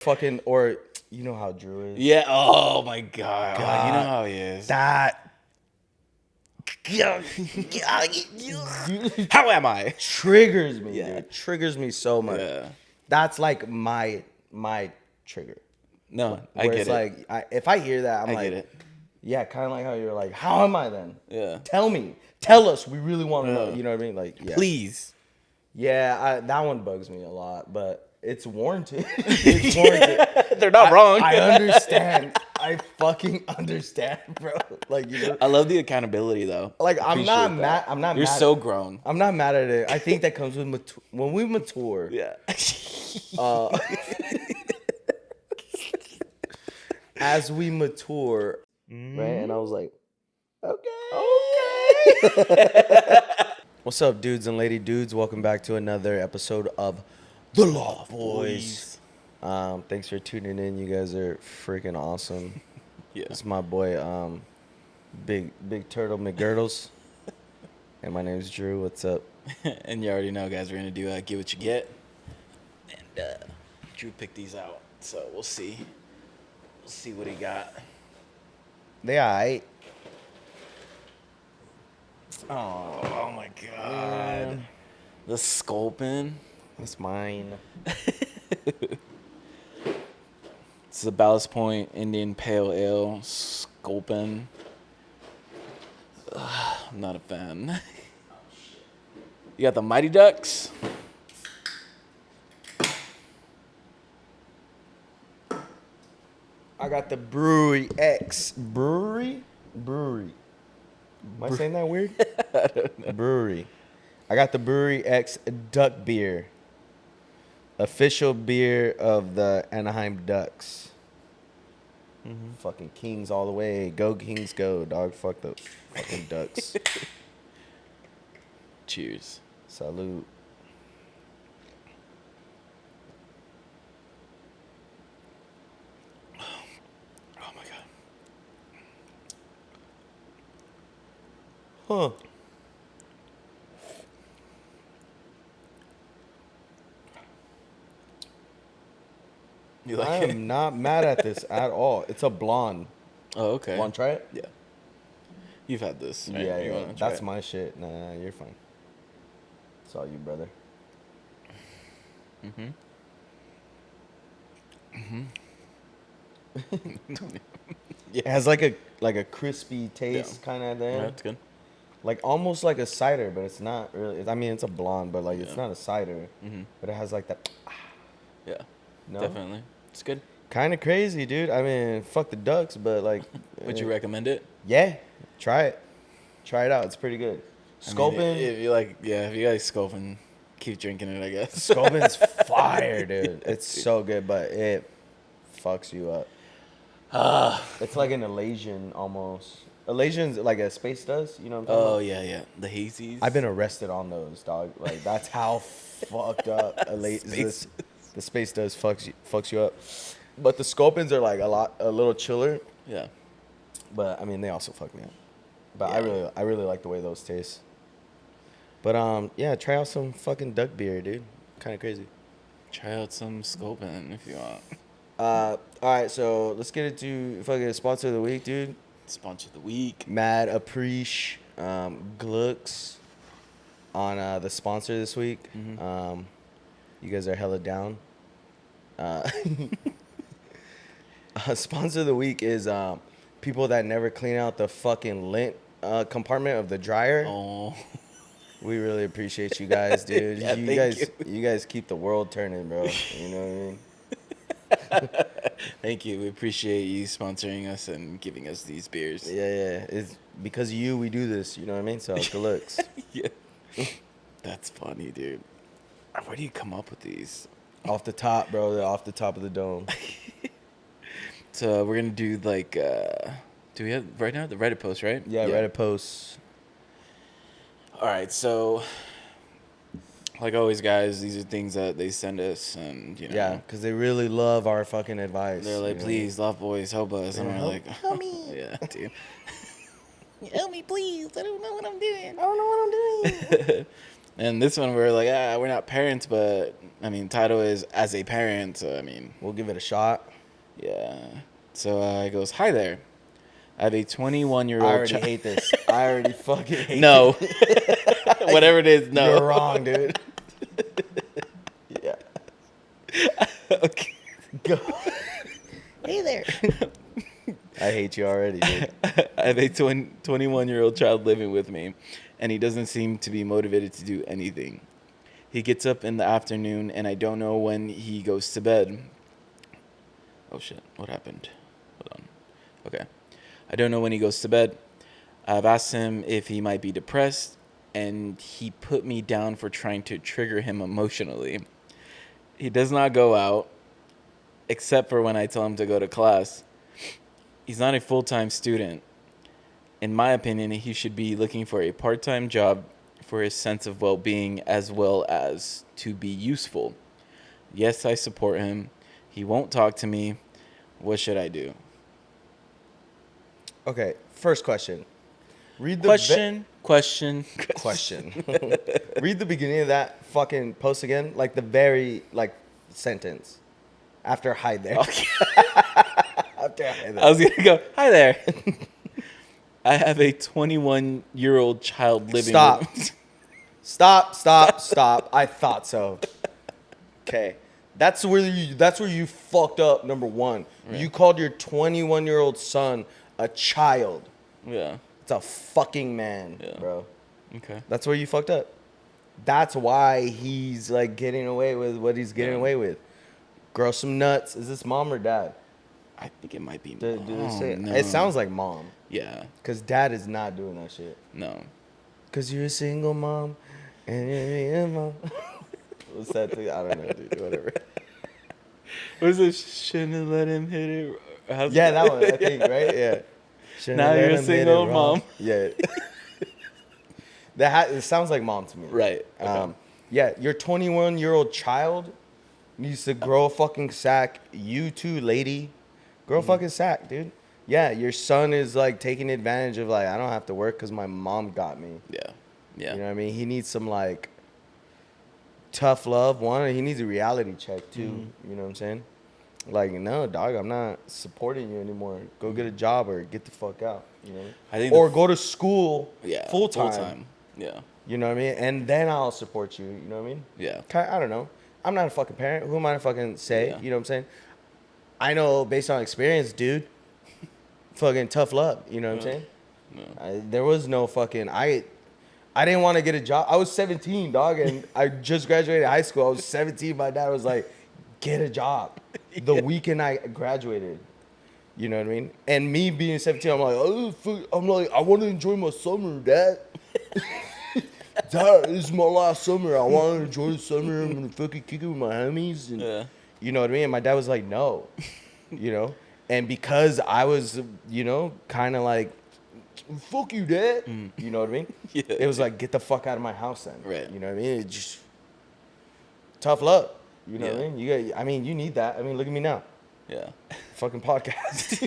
Fucking, or you know how Drew is. Yeah. Oh my god. You know how he is. That How am I? triggers me, Yeah. dude. Triggers me so much. Yeah. That's like my trigger. No, I Where get it's it. like, if I hear that, I'm I like, get it. yeah, kind of like how you're like, how am I then? Yeah. Tell us. We really want to know. Yeah. You know what I mean? Like, yeah. Please. Yeah, that one bugs me a lot, but it's warranted. It's warranted. They're not wrong. I understand. I fucking understand, bro. Like, you know, I love the accountability though. like I'm not Appreciate mad. that. I'm not. You're mad. so grown. I'm not mad at it. I think that comes with when we mature. Yeah. As we mature, right? And I was like, okay. What's up, dudes and lady dudes? Welcome back to another episode of The Loft Boys. Thanks for tuning in. You guys are freaking awesome. Yeah. It's my boy, Big Turtle McGirdles. And my name's Drew. What's up? And you already know, guys, we're gonna do Get What You Get. And Drew picked these out, so we'll see. We'll see what he got. They alright. Oh my god. The Sculpin. That's mine. It's the Ballast Point Indian Pale Ale Sculpin. I'm not a fan. You got the Mighty Ducks. I got the Brewery X. Brewery? Am I saying that weird? I don't know. Brewery. I got the Brewery X Duck Beer. Official beer of the Anaheim Ducks. Mm-hmm. Fucking Kings all the way. Go Kings go, dog. Fuck the fucking Ducks. Cheers. Salute. Oh my god. Huh. You like I it? am not mad at this at all. It's a blonde. Oh, okay. Want to try it? Yeah. You've had this, right? Yeah, You yeah. wanna try That's it? my shit. Nah, you're fine. It's all you, brother. It has like a crispy taste kind of there. Yeah, that's good. Like almost like a cider, but it's not really. I mean, it's a blonde, but like it's Yeah. not a cider. But it has like that. Yeah. No? Definitely. It's good. Kind of crazy, dude. I mean, fuck the Ducks, but like. Would you recommend it? Yeah, try it. Try it out. It's pretty good. I mean, Sculpin. if you like Sculpin, keep drinking it, I guess. Sculpin's fire, dude. It's so good, but it fucks you up. It's like an Elasian almost. Elasian's like a Space does, you know what I'm talking Oh about? yeah. The hazies. I've been arrested on those, dog. Like that's how fucked up Space. the Space does fucks you up. But the Sculpins are like a little chiller. Yeah. But I mean, they also fuck me up. But Yeah. I really like the way those taste. But yeah, try out some fucking duck beer, dude. Kind of crazy. Try out some Sculpin if you want. All right, so let's get into fucking sponsor of the week, dude. Sponsor of the week. Mad Appreciate Glooks on the sponsor this week. You guys are hella down. Sponsor of the week is people that never clean out the fucking lint compartment of the dryer. Oh. We really appreciate you guys, dude. Yeah, you guys keep the world turning, bro. You know what I mean? Thank you. We appreciate you sponsoring us and giving us these beers. Yeah. It's because of you we do this, you know what I mean? So good looks. Yeah. That's funny, dude. Where do you come up with these? Off the top, bro. They're off the top of the dome. So we're gonna do like do we have right now the Reddit post, right? Yeah, Reddit posts. All right, so like always, guys, these are things that they send us, and you know, Yeah, because they really love our fucking advice. they're like, you know? please, Loft Boys, help us, and we're help- like, help me. Yeah, dude. Help me, please. I don't know what I'm doing. I don't know what I'm doing. And this one we're like, we're not parents, but I mean, title is as a parent, so I mean, We'll give it a shot. yeah. So he goes, "Hi there. I have a 21-year-old I already hate this. I already fucking hate No. it. Whatever it is, no. You're wrong, dude. Yeah. Okay. Go. Hey there. I hate you already, dude. I have a 21-year-old child living with me, and he doesn't seem to be motivated to do anything. He gets up in the afternoon, and I don't know when he goes to bed. Oh, shit. What happened? Hold on. Okay. I don't know when he goes to bed. I've asked him if he might be depressed, and he put me down for trying to trigger him emotionally. He does not go out, except for when I tell him to go to class. He's not a full-time student. In my opinion, he should be looking for a part-time job for his sense of well-being as well as to be useful. Yes, I support him. He won't talk to me. What should I do? Okay, first question. Read the Question. Read the beginning of that fucking post again, like the very sentence after "hi there." Okay. After "hi there." I was going to go, "Hi there. I have a 21-year-old child living Stop. with me." Stop. I thought so. Okay. That's where you fucked up, number one. Right. You called your 21-year-old son a child. Yeah. It's a fucking man, Yeah. bro. Okay. That's where you fucked up. That's why he's like getting away with what he's getting away with. Grow some nuts. Is this mom or dad? I think it might be Do they mom. say it? No. It sounds like mom. Yeah. Because dad is not doing that shit. No. Because you're a single mom and you're a mom. What's that thing? I don't know, dude. Whatever. What is it? Shouldn't have let him hit it. Yeah, that one, I think, right? Yeah. Shouldn't Now have let you're a him hit it single wrong. mom. Yeah. It sounds like mom to me. Right. Okay. Yeah, your 21-year-old child needs to grow a fucking sack. You too, lady. Grow a fucking sack, dude. Yeah, your son is like taking advantage of I don't have to work because my mom got me. Yeah. Yeah. You know what I mean? He needs some tough love. One, he needs a reality check too. You know what I'm saying? No, dog, I'm not supporting you anymore. Go get a job or get the fuck out. You know? I think or go to school full time. Full-time. Yeah. You know what I mean? And then I'll support you. You know what I mean? Yeah. I don't know. I'm not a fucking parent. Who am I to fucking say? Yeah. You know what I'm saying? I know based on experience, dude. Fucking tough love. You know what I'm saying? No. There was no fucking. I didn't want to get a job. I was 17, dog, and I just graduated high school. I was 17. My dad was like, "Get a job." The weekend I graduated. You know what I mean? And me being 17, I'm like, "Oh, fuck." I'm like, I want to enjoy my summer, Dad. Dad, this is my last summer. I want to enjoy the summer. I'm gonna fucking kick it with my homies, and you know what I mean. And my dad was like, "No," you know. And because I was, kind of like, "Fuck you, Dad," you know what I mean? Yeah. It was like, "Get the fuck out of my house, then." Right. You know what I mean? It just tough love. You know Yeah. what I mean? You need that. I mean, look at me now. Yeah. Fucking podcast.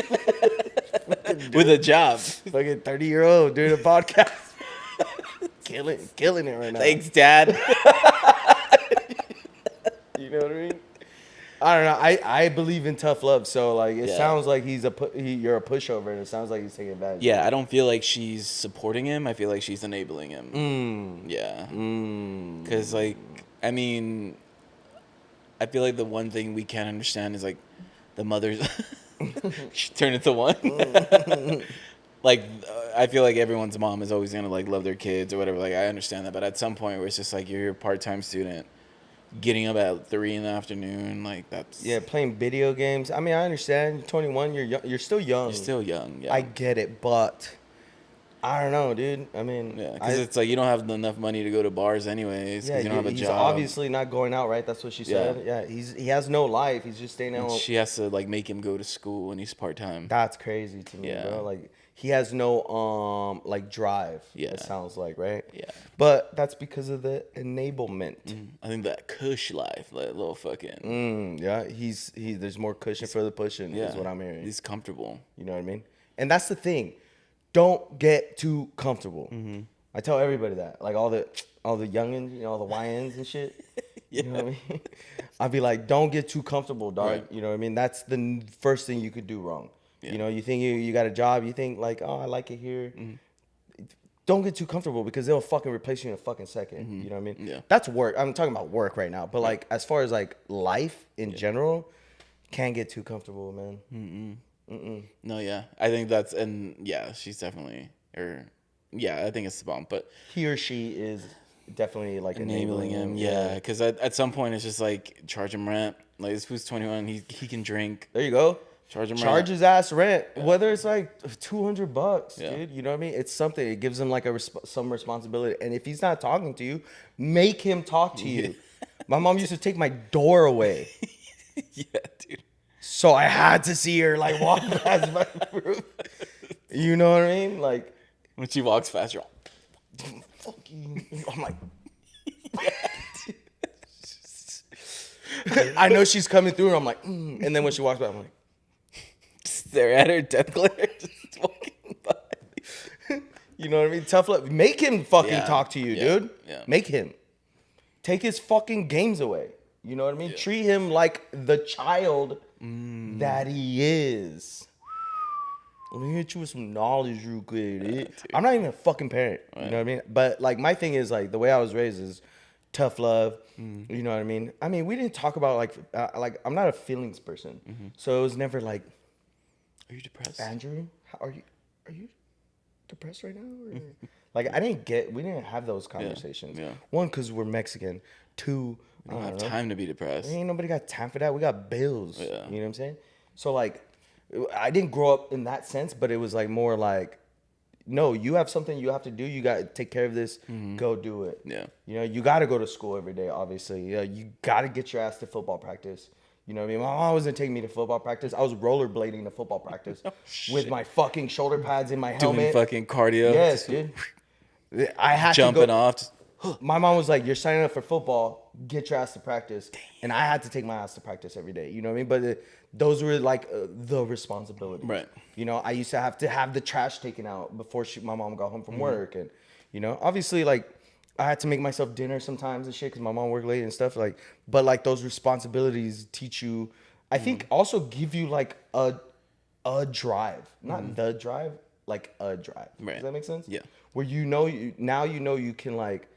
With a job. Fucking 30-year-old doing a podcast. killing it right now. Thanks, Dad. You know what I mean? I don't know. I believe in tough love, so it sounds like you're a pushover, and it sounds like he's taking advantage. Yeah, I don't feel like she's supporting him. I feel like she's enabling him. Yeah. Because, I mean, I feel like the one thing we can't understand is, the mothers turn into one. I feel like everyone's mom is always going to, love their kids or whatever. I understand that. But at some point where it's just, you're a part-time student, getting up at 3 in the afternoon, that's... Yeah, playing video games. I mean, I understand. You're 21. You're young. You're still young. You're still young, yeah. I get it, but I don't know, dude. I mean... Yeah, because it's you don't have enough money to go to bars anyways. Yeah, you don't have a he's job. obviously not going out, right? That's what she said. Yeah, he has no life. He's just staying at And home. she has to, make him go to school when he's part-time. That's crazy to me, Yeah. bro. He has no drive. Yeah. It sounds like, right? Yeah. But that's because of the enablement. I think that cush life, little fucking... Yeah, there's more cushion for the pushing, is what I'm hearing. He's comfortable. You know what I mean? And that's the thing. Don't get too comfortable. I tell everybody that, like all the youngins, all the YNs and shit. You know what I mean? I'd be like, don't get too comfortable, dog. Right. You know what I mean? That's the first thing you could do wrong. Yeah. You think you got a job, you think like, oh, I like it here. Don't get too comfortable because they'll fucking replace you in a fucking second. You know what I mean? Yeah. That's work. I'm talking about work right now. But like as far as like life in general, can't get too comfortable, man. No, yeah. I think that's, and yeah, she's definitely, I think it's the bomb, but He or she is definitely like enabling him, yeah. Because at some point it's just like, charge him rent. Like, this fool's 21, he can drink. There you go. Charge him Charge rent. his ass rent, whether it's like $200, Yeah. dude. You know what I mean? It's something. It gives him like some responsibility. And if he's not talking to you, make him talk to you. My mom used to take my door away, Yeah, dude. so I had to see her like walk past my roof. You know what I mean? Like, When she walks fast, you're fuck you. I'm like, I know she's coming through, and I'm like, and then when she walks by, I'm like, stare at her, death glare, just walking by. you know what I mean? Tough love. Make him fucking talk to you, dude. Yeah. Make him. Take his fucking games away. You know what I mean? Treat him like the child that he is. Let me hit you with some knowledge real quick, dude. I'm not even a fucking parent. You know what I mean? But like my thing is like the way I was raised is tough love. You know what I mean? I mean, we didn't talk about like I'm not a feelings person. So it was never like, Are you depressed? Andrew, are you depressed right now? Or? Like we didn't have those conversations. Yeah. One, because we're Mexican. Two, I don't have time to be depressed. ain't nobody got time for that. We got bills. Yeah. You know what I'm saying? So like, I didn't grow up in that sense, but it was like more like, no, you have something you have to do. You got to take care of this. Go do it. Yeah. You know, you got to go to school every day, obviously. Yeah, you got to get your ass to football practice. You know what I mean? My mom wasn't taking me to football practice. I was rollerblading to football practice with my fucking shoulder pads in my helmet. Doing fucking cardio. Yes, dude. I had Jumping to go. off. My mom was like, "You're signing up for football. Get your ass to practice." And I had to take my ass to practice every day. You know what I mean? But those were like the responsibility. Right. You know, I used to have the trash taken out before my mom got home from work, and you know, obviously, like I had to make myself dinner sometimes and shit because my mom worked late and stuff. Like, but like those responsibilities teach you. I think also give you like a drive, not the drive, like a drive. Right. Does that make sense? Yeah. Where you know you can like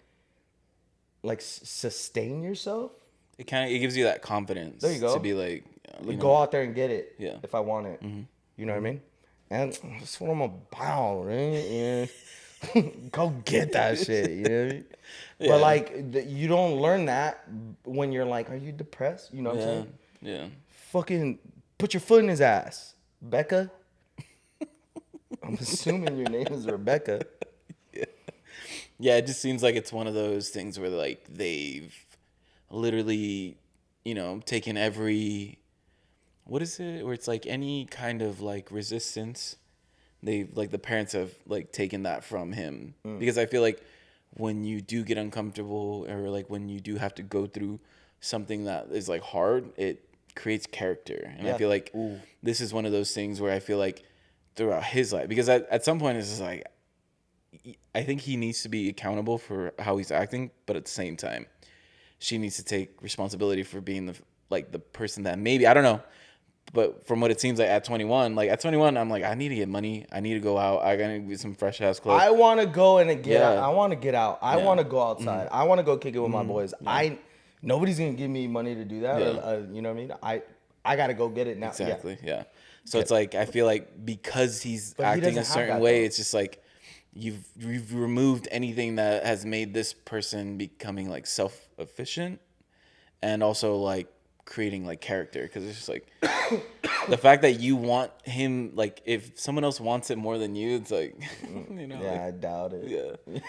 sustain yourself. It gives you that confidence. There you go. To be like, Go out there and get it. Yeah. If I want it. You know what I mean? And that's what I'm about, right? Yeah. Go get that shit. You know what I mean? Yeah. But like, you don't learn that when you're like, are you depressed? You know what I'm saying? Yeah. Fucking put your foot in his ass, Becca. I'm assuming your name is Rebecca. Yeah, it just seems like it's one of those things where like they've literally, taken every, what is it? Where it's like any kind of like resistance, the parents have like taken that from him. Because I feel like when you do get uncomfortable or like when you do have to go through something that is like hard, it creates character. And I feel like this is one of those things where I feel like throughout his life, because at some point it's just like, I think he needs to be accountable for how he's acting, but at the same time, she needs to take responsibility for being the person that maybe, I don't know, but from what it seems like at 21, I'm like, I need to get money. I need to go out. I gotta get some fresh ass clothes. I want to go and get out. Yeah. I want to get out. I want to go outside. I want to go kick it with my boys. Yeah. Nobody's gonna give me money to do that. Yeah. Or, you know what I mean? I gotta go get it now. Exactly. Yeah. So it's like, I feel like because he's But he acting doesn't a have certain that, way, though. it's just like you've removed anything that has made this person becoming like self-efficient and also like creating like character. Because it's just like the fact that you want him, like if someone else wants it more than you, it's like, Yeah, I doubt it. Yeah.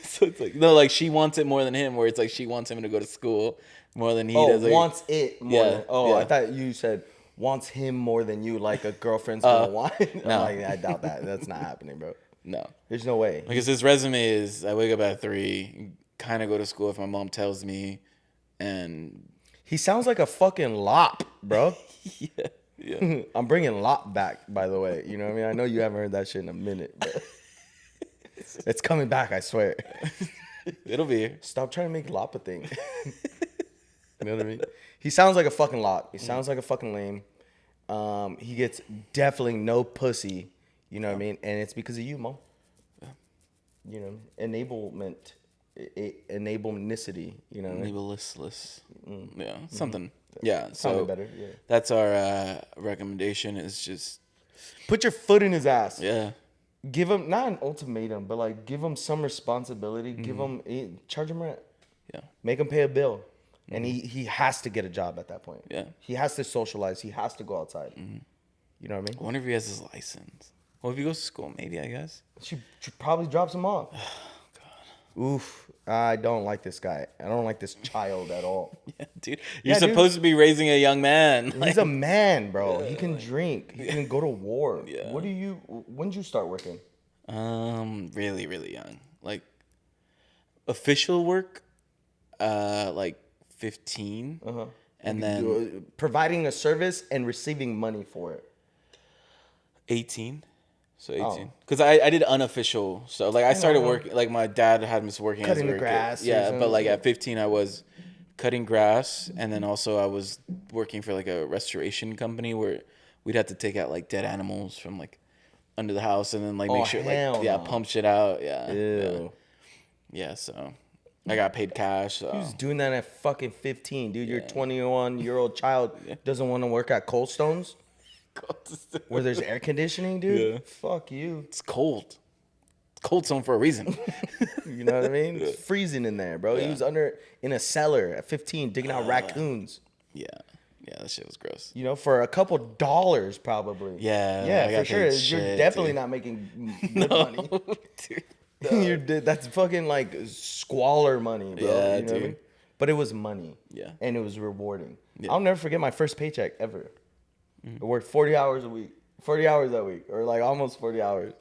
So it's like, no, like she wants it more than him, where it's like she wants him to go to school more than he does. Like, Wants it more. Yeah, Than, I yeah. thought you said wants him more than you, like a girlfriend's gonna want it. no. I'm like, I doubt that. That's not happening, bro. no. There's no way. Because his resume is, I wake up at 3, kind of go to school if my mom tells me, and He sounds like a fucking lop, bro. yeah. I'm bringing lop back, by the way. You know what I mean? I know you haven't heard that shit in a minute. But It's coming back, I swear. It'll be here. Stop trying to make Lop a thing. You know what I mean? He sounds like a fucking Lop. He sounds like a fucking lame. He gets definitely no pussy. You know what I mean? And it's because of you, Mo. Yeah. You know, enablement, enablenicity. You know what I mean? Enablistless. Yeah, something. Yeah, Sounded so better. Yeah. that's our recommendation. Is just Put your foot in his ass. yeah. Give him not an ultimatum, but like give him some responsibility. Give him charge him rent. Yeah. Make him pay a bill, and he has to get a job at that point. Yeah. He has to socialize. He has to go outside. You know what I I mean? wonder if he has his license. Well, if he goes to school, maybe, I guess. She probably drops him off. Oof. I don't like this guy. I don't like this child at all. Yeah, dude. You're Yeah, dude. supposed to be raising a young man. He's a man, bro. He can drink. He can go to war. Yeah. When did you start working? Really, really young. Like, official work, like 15. Uh-huh. And then Providing a service and receiving money for it. 18. So 18. Oh. Because I did unofficial. So, like, I started know. working, like, my dad had me working as Cutting a the grass or Yeah, something. but, like, at 15, I was cutting grass. And then also I was working for, like, a restoration company where we'd have to take out, like, dead animals from, like, under the house and then, like, make sure, hell like, yeah, no. pump shit out. Yeah. Ew. Yeah, so I got paid cash. So. Who's doing that at fucking 15, dude? Your 21-year-old child doesn't want to work at Cold Stones where there's air conditioning, dude? Yeah. Fuck you. It's cold. It's cold zone for a reason. You know what I mean? It's freezing in there, bro. He Yeah. was in a cellar at 15 digging out raccoons. Yeah, that shit was gross. You know, for a couple dollars probably. Yeah, I Yeah, got for sure. paid You're shit, definitely dude. not making good money. Dude. That's fucking like squalor money, bro. Yeah, you know what I dude. mean? But it was money. Yeah. And it was rewarding. Yeah. I'll never forget my first paycheck ever. I worked 40 hours a week. 40 hours that week. Or like almost 40 hours.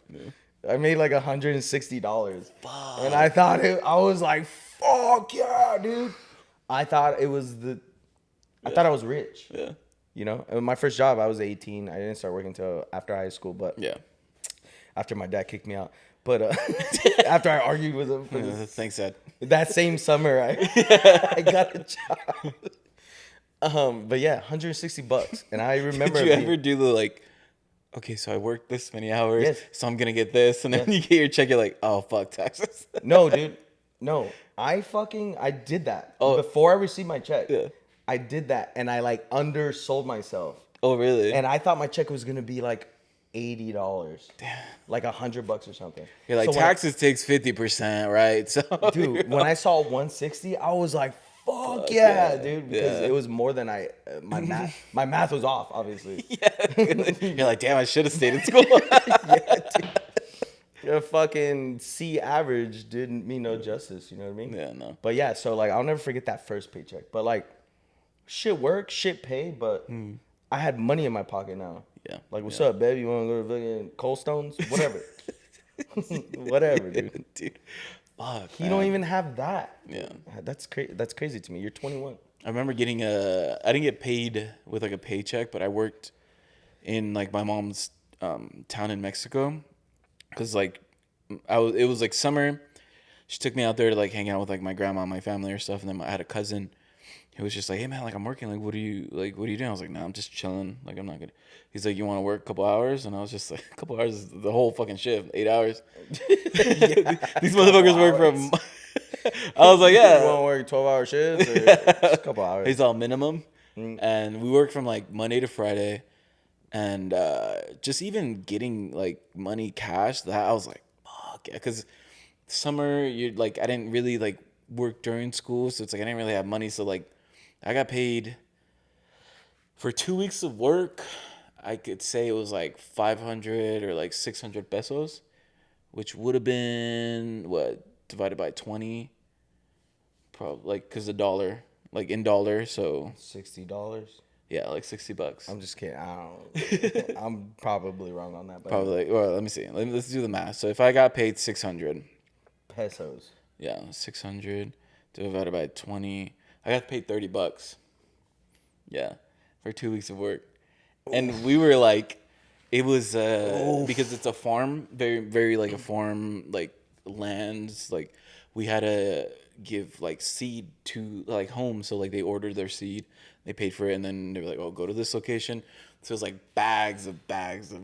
I made like $160. Fuck. And I was like, fuck yeah, dude. I thought I was rich. Yeah. You know? And my first job, I was 18. I didn't start working until after high school, but Yeah. after my dad kicked me out. But after I argued with him for this, Thanks, Ed. that same summer, I got a job. But yeah, $160, and I remember. Did you ever do the like? Okay, so I worked this many hours, Yes. so I'm gonna get this, and then you get your check. You're like, oh fuck, taxes. No, dude, no. I did that before I received my check. Yeah. I did that, and I like undersold myself, Oh really? and I thought my check was gonna be like $80, like $100 or something. You're like So when I- taxes takes 50%, right? So dude, when I saw 160, I was like, "Fuck yeah, yeah, dude!" Because yeah. it was more than my math was off, obviously. You're like, damn, I should have stayed in school. A fucking C average didn't mean no justice. You know what I mean? Yeah, no. But yeah, so like I'll never forget that first paycheck. But like, shit worked, shit paid, but I had money in my pocket now. Yeah. Like, what's up, babe? You want to go to fucking Cold Stones? Whatever. Whatever, dude. Dude. Fuck. You don't even have that. Yeah. That's crazy. That's crazy to me. You're 21. I remember getting I didn't get paid with like a paycheck, but I worked in like my mom's town in Mexico, cause like it was like summer. She took me out there to like hang out with like my grandma and my family or stuff, and then I had a cousin who was just like, hey man, like I'm working, like what are you doing? I was like, nah, I'm just chilling, like I'm not gonna. He's like, you want to work a couple hours? And I was just like, a couple hours is the whole fucking shift, 8 hours. These motherfuckers work from. I was like, yeah. You want to work 12-hour shifts or just a couple hours? He's all minimum. And we work from like Monday to Friday. And just even getting like money cash, that I was like, fuck yeah. Because summer, you're like, I didn't really like work during school. So it's like, I didn't really have money. So like, I got paid for 2 weeks of work. I could say it was like 500 or like 600 pesos, which would have been what, divided by 20, probably, like, because the dollar, like in dollars, so $60. yeah, like $60. I'm just kidding. I'm probably wrong on that. But Probably like, well, let me see. Let's do the math. So if I got paid 600, pesos. yeah, 600 divided by 20, I got paid $30. Yeah, for 2 weeks of work. And we were like, it was because it's a farm, very, very like a farm, like lands. Like we had to give like seed to like home. So like they ordered their seed, they paid for it, and then they were like, "Oh, go to this location." So it was like bags of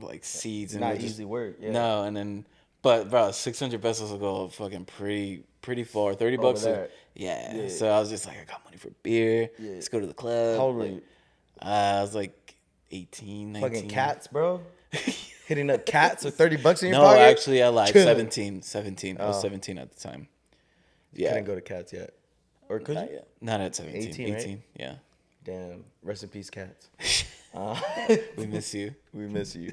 like seeds, and Not we're just easy work. Yeah. no, and then but bro, 600 pesos will go fucking pretty far. 30 Over bucks. there. Yeah. Yeah. So I was just like, I got money for beer. Yeah. Let's go to the club. How old were Like, you? I was like 18, 19. Fucking cats, bro. Hitting up cats with $30 in your No, pocket. actually, I lied. Chilling. 17. I was 17 at the time. Yeah. Couldn't go to cats yet. Or could Not you? yet. Not at 17. 18, right? Yeah. Damn. Rest in peace, cats. We miss you. We miss you.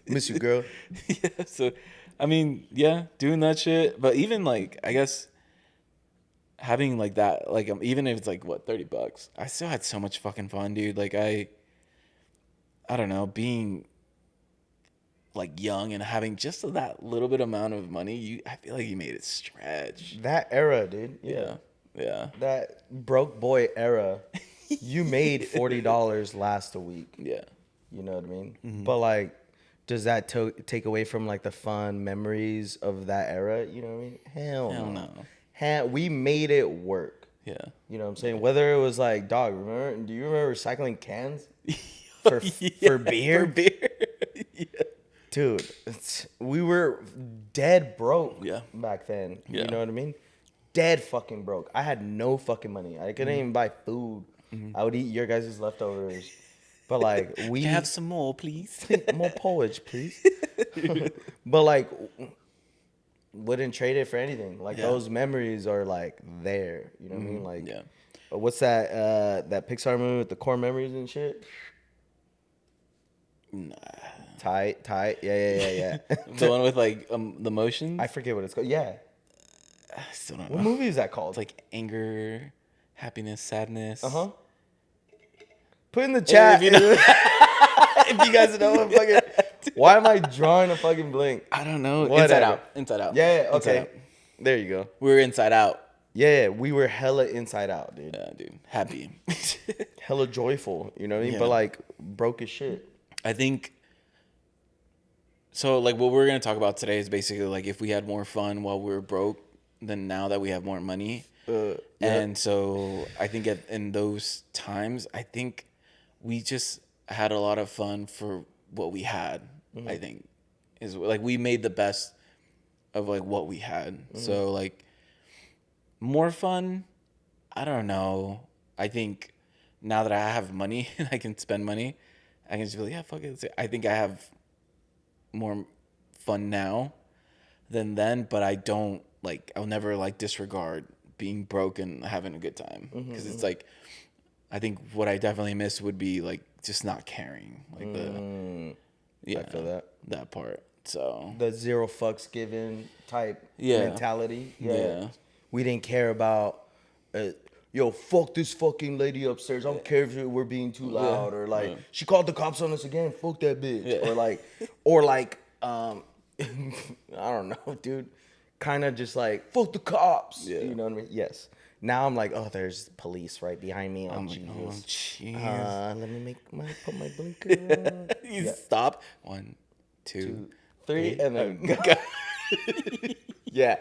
Miss you, girl. Yeah. So, I mean, yeah, doing that shit. But even like, I guess having like that, like, even if it's like what, $30, I still had so much fucking fun, dude. Like, I don't know, being like young and having just that little bit amount of money, I feel like you made it stretch. That era, dude. Yeah. Yeah. That broke boy era. You made $40 last a week. Yeah. You know what I mean? Mm-hmm. But like, does that take away from like the fun memories of that era? You know what I mean? Hell no. We made it work. Yeah. You know what I'm saying? Whether it was like, dog, do you remember recycling cans for beer? For beer. Yeah. Dude, we were dead broke back then. Yeah. You know what I mean? Dead fucking broke. I had no fucking money. I couldn't even buy food. I would eat your guys' leftovers. But like we Can I have some more, please? more porridge, please. But like wouldn't trade it for anything. Like those memories are like there. You know what I mean? Like what's that that Pixar movie with the core memories and shit? Nah. Tight. Yeah. The one with like the motions? I forget what it's called. Yeah. I still don't know. What movie is that called? It's like anger, happiness, sadness. Uh-huh. Put in the chat If you know. if you guys know what fucking. Why am I drawing a fucking blank? I don't know. Whatever. Inside Out. Yeah, okay. Inside Out. There you go. We were Inside Out. Yeah, we were hella inside out, dude. Yeah, dude. Happy. Hella joyful, you know what I mean? Yeah. But like broke as shit. I think so. Like what we're gonna talk about today is basically like if we had more fun while we were broke than now that we have more money. And so I think in those times, I think we just had a lot of fun for what we had. I think is like we made the best of like what we had. So like more fun. I don't know. I think now that I have money and I can spend money, I can just be like, yeah, fuck it. I think I have more fun now than then, but I don't like, I'll never like disregard being broke and having a good time. Because it's like, I think what I definitely miss would be like just not caring. Like I feel that part. So The zero fucks given type Yeah. mentality. Yeah. We didn't care about yo, fuck this fucking lady upstairs. I don't care if we're being too loud or like she called the cops on us again. Fuck that bitch. Yeah. Or like I don't know, dude. Kind of just like fuck the cops. Yeah. You know what I mean? Yes. Now I'm like, oh, there's police right behind me. Oh, Jesus. oh, jeez. Let me put my blinker on. You stop. 1, 2, 3, 3, and then yeah.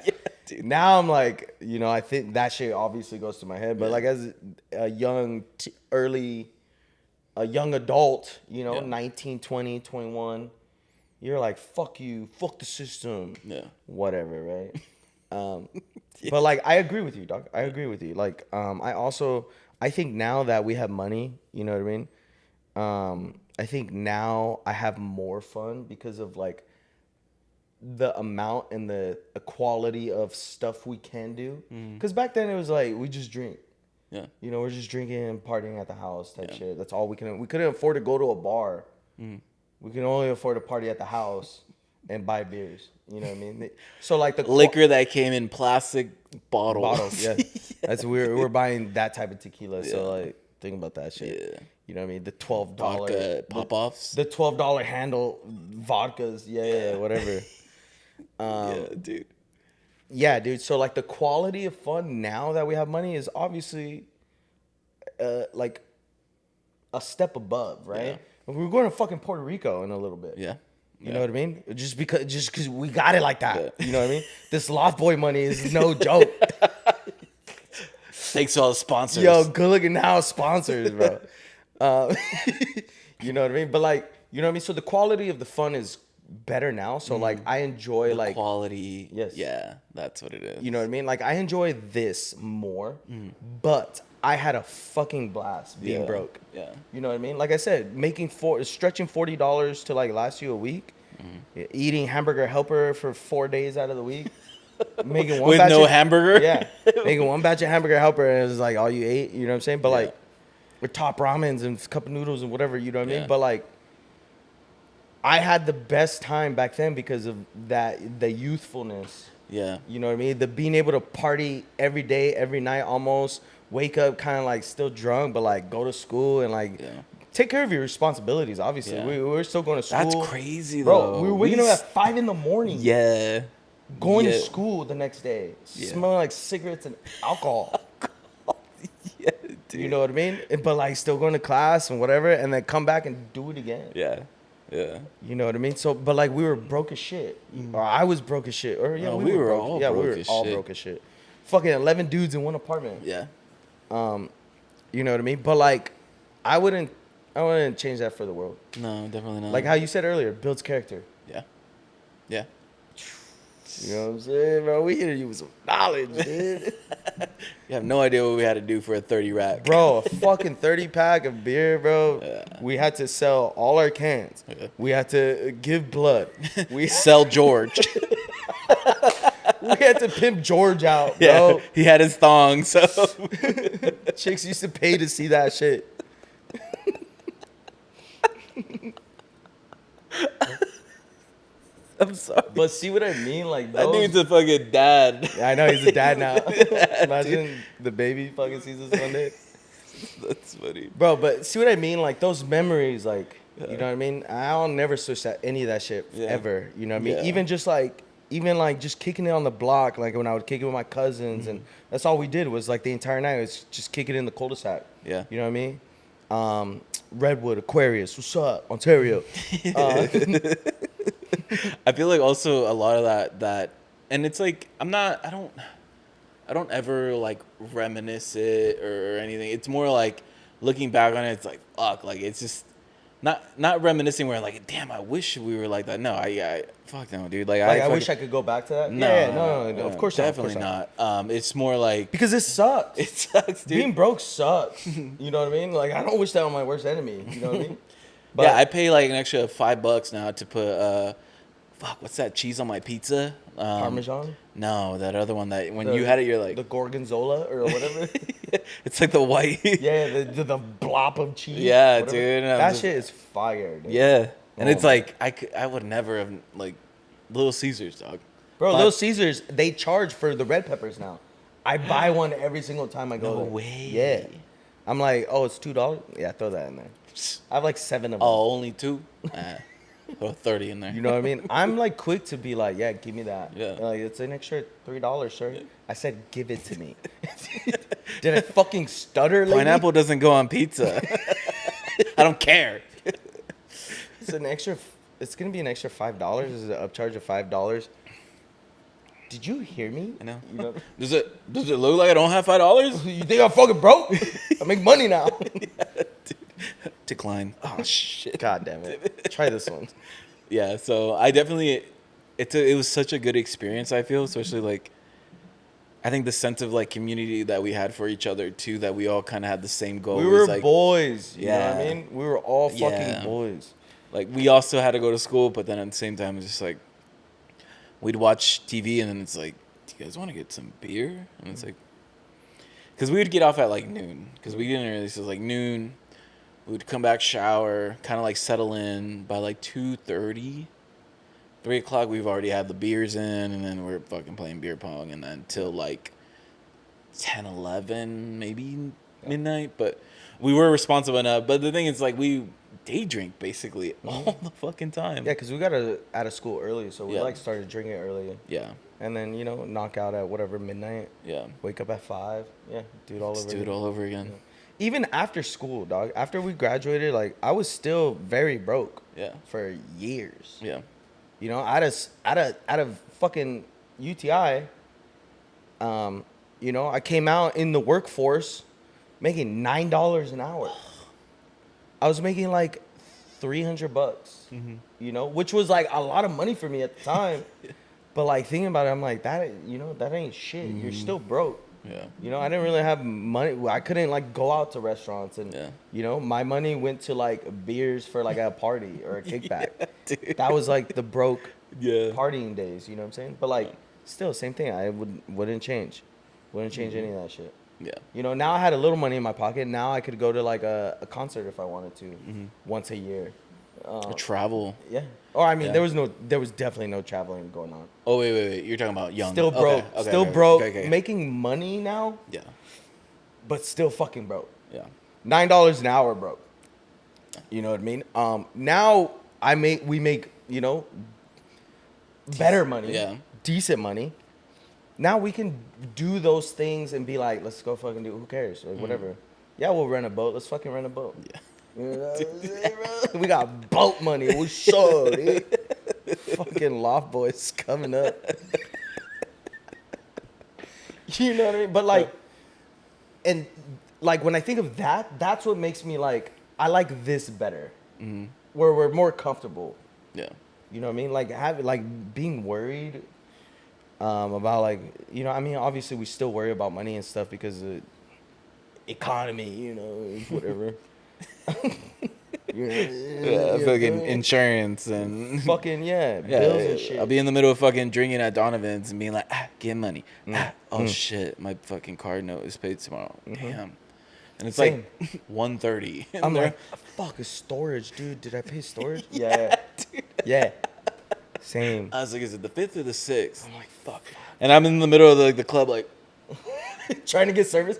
dude. Now I'm like, you know, I think that shit obviously goes to my head, but like as a young adult, you know, 19, 20, 21, you're like, fuck you, fuck the system. Yeah. Whatever, right? But like I agree with you, dog. I agree with you. Like I think now that we have money, you know what I mean? I think now I have more fun because of like the amount and the quality of stuff we can do. Because back then it was like we just drink. Yeah. You know, we're just drinking and partying at the house type shit. That's all we can. We couldn't afford to go to a bar. We can only afford to party at the house and buy beers. You know what I mean? So like the liquor that came in plastic bottles. Yeah. That's we're buying that type of tequila. So like think about that shit. Yeah. You know what I mean? The $12 Vodka pop-offs. The $12 handle vodkas. Yeah, whatever. Yeah, dude. Yeah, dude. So like the quality of fun now that we have money is obviously like a step above, right? Yeah. We're going to fucking Puerto Rico in a little bit. Yeah. You know what I mean? Just because we got it like that. Yeah. You know what I mean? This Loft Boy money is no joke. Thanks to all the sponsors. Yo, good looking now sponsors, bro. You know what I mean? But like, you know what I mean? So the quality of the fun is better now. So like, I enjoy the like quality. Yes. Yeah, that's what it is. You know what I mean? Like I enjoy this more, but I had a fucking blast being Yeah. broke. Yeah. You know what I mean? Like I said, stretching $40 to like last you a week, eating hamburger helper for 4 days out of the week, making one With batch no of, hamburger? Yeah, making one batch of hamburger helper and it was like all you ate. You know what I'm saying? But Yeah. like with top ramens and cup of noodles and whatever. You know what I Yeah. mean? But like. I had the best time back then because of the youthfulness. Yeah. You know what I mean? The being able to party every day, every night almost, wake up kind of like still drunk, but like go to school and like take care of your responsibilities, obviously. Yeah. We were still going to school. That's crazy, Bro, though. we were waking up at 5 in the morning. Yeah. Going to Yeah. school the next day. Yeah. Smelling like cigarettes and alcohol. Yeah, dude. You know what I mean? But like still going to class and whatever and then come back and do it again. Yeah. Yeah. You know what I mean? So, but like we were broke as shit, or I was broke as shit, or yeah, No, we were broke. all Yeah, we broke were as all shit. broke as shit. Fucking 11 dudes in one apartment. Yeah. You know what I mean? But like, I wouldn't change that for the world. No, definitely not. Like how you said earlier, builds character. Yeah. Yeah. You know what I'm saying, bro? We hit you with some knowledge, dude. You have no idea what we had to do for a 30 rack. Bro, a fucking 30 pack of beer, bro. Yeah. We had to sell all our cans. Yeah. We had to give blood. We Sell George. we had to pimp George out, Yeah. bro. He had his thong, so. Chicks used to pay to see that shit. I'm sorry. But see what I mean? Like That those, dude's a fucking dad. I know he's a dad now. Imagine the baby fucking sees us one day. That's funny. Bro, but see what I mean? Like those memories, like, you know what I mean? I'll never switch that any of that shit ever. You know what I mean? Yeah. Even just kicking it on the block, like when I would kick it with my cousins, and that's all we did was like the entire night was just kick it in the cul-de-sac. Yeah. You know what I mean? Redwood, Aquarius, what's up, Ontario? I feel like also a lot of that, and it's like I don't ever like reminisce it or anything. It's more like looking back on it. It's like fuck, like it's just not reminiscing where like damn, I wish we were like that. No, I fuck no, dude. Like I wish I could go back to that. No, Yeah, no, of course not, of definitely course not. not. It's more like Because it sucks. it sucks, dude. Being broke sucks. You know what I mean? Like I don't wish that on my worst enemy. You know what I mean? But Yeah, I pay like an extra $5 now to put what's that cheese on my pizza? Parmesan. No, that other one that when you had it, you're like the gorgonzola or whatever. it's like the white. Yeah, the blob of cheese. Yeah, whatever. dude, and I'm That just- shit is fire. Dude. Yeah, and Oh, it's man. like I would never have like Little Caesars, dog. Bro, But- Little Caesars, they charge for the red peppers now. I buy one every single time I go No there. way. Yeah. I'm like, oh, it's $2? Yeah, throw that in there. I have like 7 of them. Oh, only 2? Throw 30 in there. You know what I mean? I'm like quick to be like, yeah, give me that. Yeah. Like, it's an extra $3, sir. I said, give it to me. Did I fucking stutter, lady? Pineapple doesn't go on pizza. I don't care. It's gonna be an extra $5. This is an upcharge of $5. Did you hear me? I know. You know? Does it look like I don't have $5? You think I'm fucking broke? I make money now. Decline. Oh shit. God damn it. Try this one. Yeah, so I definitely it was such a good experience, I feel, especially like I think the sense of like community that we had for each other too, that we all kind of had the same goal. We was, were like, boys. You know what I Yeah. mean? We were all fucking Yeah. boys. Like we also had to go to school, but then at the same time, it's just like we'd watch TV, and then it's like, do you guys want to get some beer? And it's like, because we would get off at like noon, because we didn't really. So it was like noon. We would come back, shower, kind of like settle in by like 2:30, 3 o'clock. We've already had the beers in, and then we're fucking playing beer pong, and then till like 10, 11, maybe midnight. But we were responsible enough. But the thing is, like, we day drink basically all the fucking time. Yeah, because we got out of school early, so we Yeah. like started drinking early. Yeah. And then, knock out at whatever midnight. Yeah. Wake up at 5. Yeah, do it all Just over do it again. all over again. even after school, dog. After we graduated, like I was still very broke. Yeah. For years. Yeah. You know, out of fucking UTI. You know, I came out in the workforce making $9 an hour. I was making like $300, you know, which was like a lot of money for me at the time. But like thinking about it, I'm like, that, you know, that ain't shit. You're still broke. Yeah. You know, I didn't really have money. I couldn't like go out to restaurants and, Yeah. you know, my money went to like beers for like a party or a kickback. Dude. That was like the broke Yeah. partying days, you know what I'm saying? But like, still, same thing. I wouldn't change. Wouldn't change any of that shit. Yeah. You know, now I had a little money in my pocket. Now I could go to like a concert if I wanted to once a year. Or travel. Yeah. Or I mean, Yeah. there was definitely no traveling going on. Oh wait. You're talking about young. Still broke. Okay, Still okay, broke. okay. Making money now, Yeah. but still fucking broke. Yeah. $9 an hour broke. You know what I mean? Now we make, you know, better money. Yeah. Decent money. Now we can do those things and be like, let's go fucking do. Who cares? Or whatever. Yeah, we'll rent a boat. Let's fucking rent a boat. Yeah. You know what I'm saying, bro? We got boat money. We sure, dude. Fucking loft boys coming up. You know what I mean? But like, and like when I think of that, that's what makes me like, I like this better. Where we're more comfortable. Yeah. You know what I mean? Like being worried about like, you know, I mean, obviously we still worry about money and stuff because of economy, you know, whatever. Yeah, fucking insurance and fucking bills and shit. I'll be in the middle of fucking drinking at Donovan's and being like, get money. Shit, my fucking card note is paid tomorrow. Damn. And it's Same. like 1:30. I'm like, fuck, is storage, dude? Did I pay storage? Yeah. Yeah. Same. I was like, is it the 5th or the 6th? I'm like, fuck. And I'm in the middle of the club like, Trying to get service?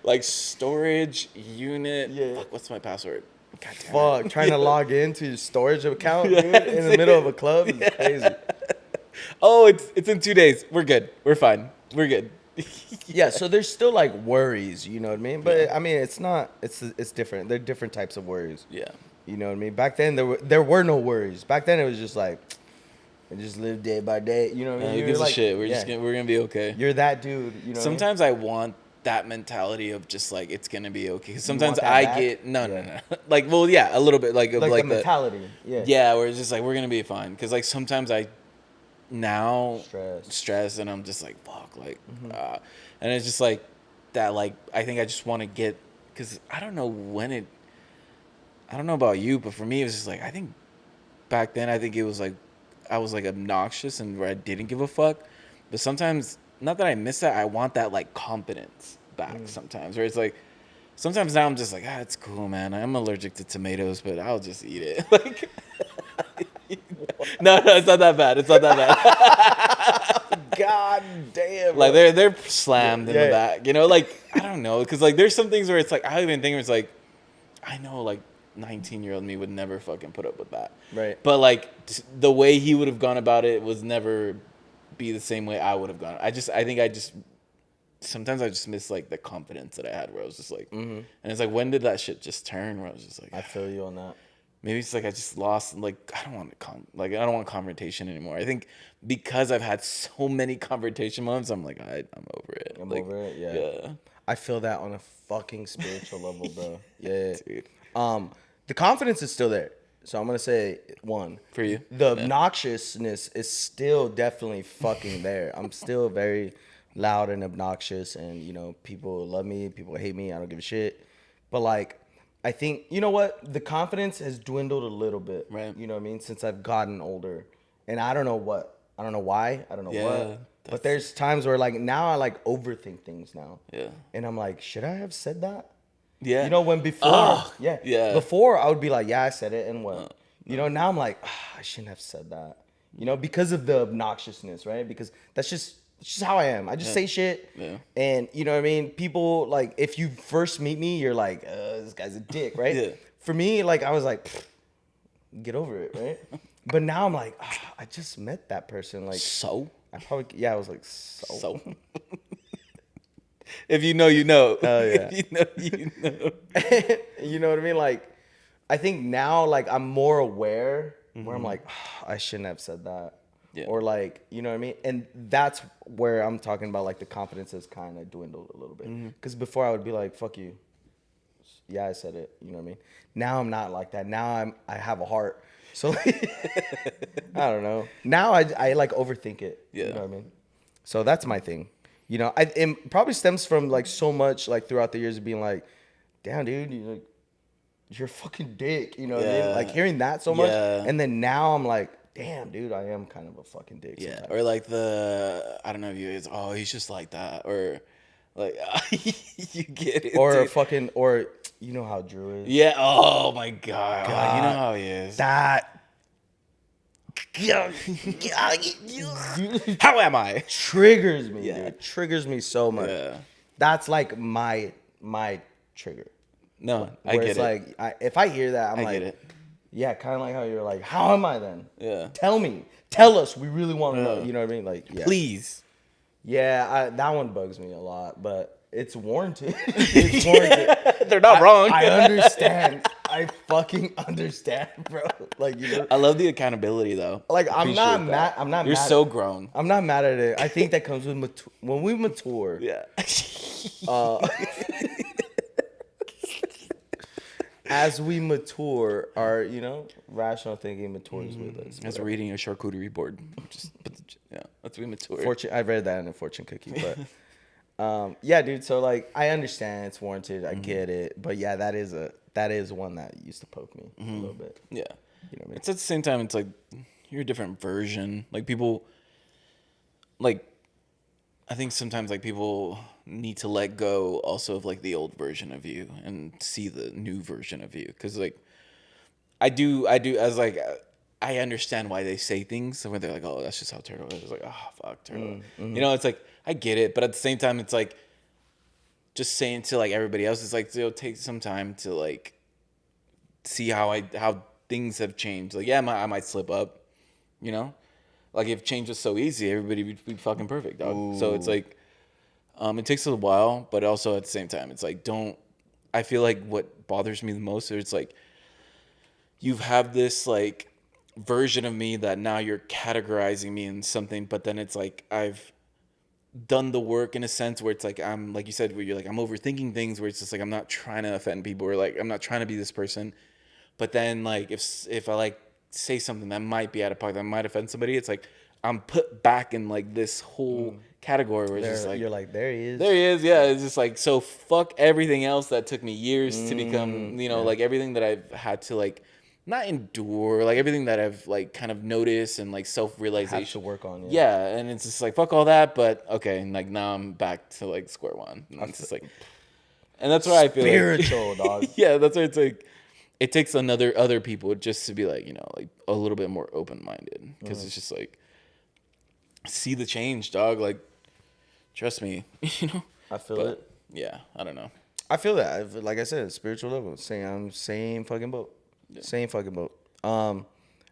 like storage unit. Yeah. Fuck, what's my password? God damn it. Fuck, trying to log into your storage account, dude, in the middle of a club is crazy. Oh, it's in 2 days. We're good. We're fine. We're good. Yeah, so there's still like worries, you know what I mean? But I mean, it's different. They're different types of worries. Yeah. You know what I mean? Back then there were no worries. Back then it was just like, I just live day by day. You know what I mean? Who gives like, a shit? We're yeah, we're gonna be okay. You're that dude. You know. Sometimes I want that mentality of just like it's gonna be okay. 'Cause sometimes want that I back? get no. Like, well, yeah, a little bit like of like like the the mentality. Yeah. yeah, where it's just like we're gonna be fine. Because like sometimes I now Stress. and I'm just like fuck like, and it's just like that. Like I think I just want to get because I don't know when it. I don't know about you, but for me it was just like I think back then I think it was like I was like obnoxious and where I didn't give a fuck. But sometimes, not that I miss that, I want that like confidence back sometimes. Where it's like, sometimes now I'm just like, it's cool, man. I'm allergic to tomatoes, but I'll just eat it. Like, no, it's not that bad. It's not that bad. God damn. Like they're slammed in Yeah. the back, you know. Like I don't know, because like there's some things where it's like I even think it's like, I know like 19-year-old me would never fucking put up with that. Right. But like the way he would have gone about it was never be the same way I would have gone. I think I just sometimes I just miss like the confidence that I had where I was just like, and it's like when did that shit just turn? Where I was just like, I feel you on that. maybe it's like I just lost. Like I don't want confrontation anymore. I think because I've had so many confrontation moments, I'm like I'm over it. I'm like, over it. Yeah. Yeah. I feel that on a fucking spiritual level, bro. Yeah. Dude. The confidence is still there. So I'm gonna say one. For you? The obnoxiousness is still definitely fucking there. I'm still very loud and obnoxious, and you know, people love me, people hate me. I don't give a shit. But like, I think you know what? The confidence has dwindled a little bit. Right. You know what I mean? Since I've gotten older, and I don't know what. I don't know why. I don't know Yeah, what. But there's times where like now I like overthink things now. Yeah. And I'm like, should I have said that? Yeah. You know, when before, yeah. before I would be like, yeah, I said it, and what? You know, now I'm like, I shouldn't have said that. You know, because of the obnoxiousness, right? Because it's just how I am. I just say shit, and you know what I mean. People like, if you first meet me, you're like, this guy's a dick, right? Yeah. For me, like I was like, get over it, right? But now I'm like, I just met that person, like So I probably I was like, so. If you know, you know. Hell yeah. If you know, you know. You know what I mean? Like, I think now, like, I'm more aware where I'm like, I shouldn't have said that. Yeah. Or like, you know what I mean? And that's where I'm talking about, like, the confidence has kind of dwindled a little bit. Because before I would be like, fuck you. Yeah, I said it. You know what I mean? Now I'm not like that. Now I have a heart. So like, I don't know. Now I like overthink it. Yeah. You know what I mean? So that's my thing. You know, it probably stems from like so much like throughout the years of being like, damn, dude, you're a fucking dick. You know what I mean? Yeah. Like hearing that so much, Yeah. and then now I'm like, damn, dude, I am kind of a fucking dick. Yeah. Sometimes. Or like I don't know if you guys, oh, he's just like that. Or like, you get it. Or dude. fucking, or you know how Drew is. Yeah. Oh my God. God. You know how he is. That. How am I? Triggers me, Yeah. dude. Triggers me so much. Yeah. That's like my trigger. No, I Where get it's it. like, if I hear that, I'm I like, get it. yeah, kind of like how you're like, how am I then? Yeah. Tell me. Tell us. We really want to know. Yeah. You know what I mean? Like, yeah. Please. Yeah, that one bugs me a lot, but it's warranted. It's warranted. They're not wrong. I understand. I fucking understand, bro. Like, you know, I love the accountability though. like I'm not Appreciate mad. that. I'm not You're mad. so grown. I'm not mad at it. I think that comes with when we mature. Yeah. As we mature, our rational thinking matures with us. As reading a charcuterie board. That's we mature. Fortune. I read that in a fortune cookie, but yeah, dude. So like, I understand it's warranted. I get it, but yeah, that is one that used to poke me a little bit. Yeah. You know what I mean? It's at the same time, it's like you're a different version. Like people, like I think sometimes like people need to let go also of like the old version of you and see the new version of you. Because like I do as like I understand why they say things. So when they're like, oh, that's just how Turtle is. It's like, oh, fuck Turtle. You know, it's like I get it, but at the same time, it's like just saying to like everybody else, it's like it'll take some time to like see how things have changed. Like, yeah, I might slip up, you know? Like, if change was so easy, everybody would be fucking perfect, dog. Ooh. So it's like, it takes a while, but also at the same time, it's like, I feel like what bothers me the most is it's like, you have this, like, version of me that now you're categorizing me in something, but then it's like, I've done the work in a sense where it's like, I'm, like you said, where you're like, I'm overthinking things where it's just like, I'm not trying to offend people or like, I'm not trying to be this person. But then, like, if I, like, say something that might be out of pocket, that might offend somebody, it's like, I'm put back in, like, this whole category where it's just like... You're like, there he is. There he is, yeah. It's just like, so fuck everything else that took me years to become, like, everything that I've had to, like, not endure, like, everything that I've, like, kind of noticed and, like, self-realization. Have to work on. Yeah, and it's just like, fuck all that, but, okay, and, like, now I'm back to, like, square one. And it's just like... And that's where I feel spiritual, dog. Yeah, that's where it's like... It takes other people just to be like, like a little bit more open-minded because it's just like, see the change, dog. Like, trust me, I feel it. Yeah, I don't know. I feel that. Like I said, spiritual level. Same fucking boat. Yeah. Same fucking boat.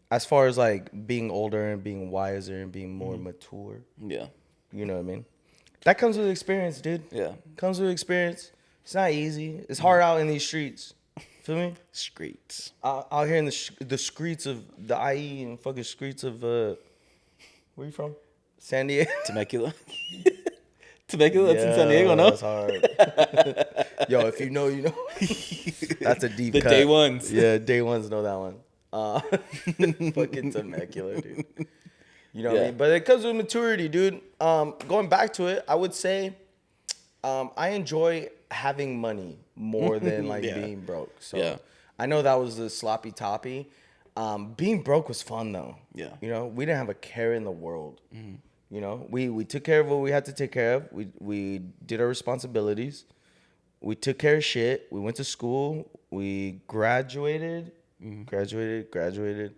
As far as like being older and being wiser and being more mature. Yeah. You know what I mean? That comes with experience, dude. Yeah. Comes with experience. It's not easy. It's hard out in these streets. Feel me? Streets. Out here in the streets of the IE and fucking streets of where you from? San Diego. Temecula. Temecula. That's in San Diego, no? That's hard. Yo, if you know, you know. That's a deep the cut. day ones. Yeah, day ones know that one. Fucking Temecula, dude. You know what I mean? But it comes with maturity, dude. Going back to it, I would say I enjoy having money more than like being broke. So I know that was the sloppy toppy. Being broke was fun though. Yeah. You know, we didn't have a care in the world. You know, we took care of what we had to take care of. We did our responsibilities. We took care of shit. We went to school. We graduated. Graduated.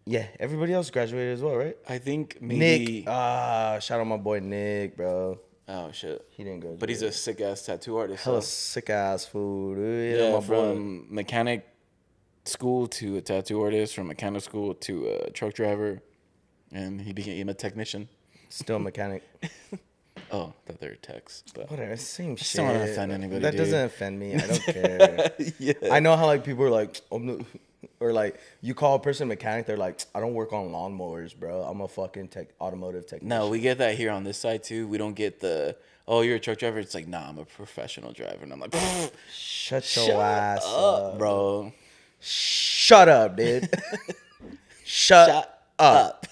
Yeah, everybody else graduated as well, right? I think maybe... Nick. Shout out my boy Nick, bro. Oh, shit. He didn't go. But he's a sick-ass tattoo artist. Hella sick-ass food. Yeah, my from mechanic school to a tattoo artist, from mechanic school to a truck driver, and he became a technician. Still a mechanic. Oh, that they're texts, but Whatever, same just shit. don't want to offend anybody. That dude. doesn't offend me. I don't care. Yeah. I know how like people are like, oh, no. Or like you call a person a mechanic, they're like, I don't work on lawnmowers, bro. I'm a fucking automotive technician. No, we get that here on this side too. We don't get the, oh, you're a truck driver. It's like, nah, I'm a professional driver, and I'm like, Shut your ass up, bro. Shut up, dude. Shut up.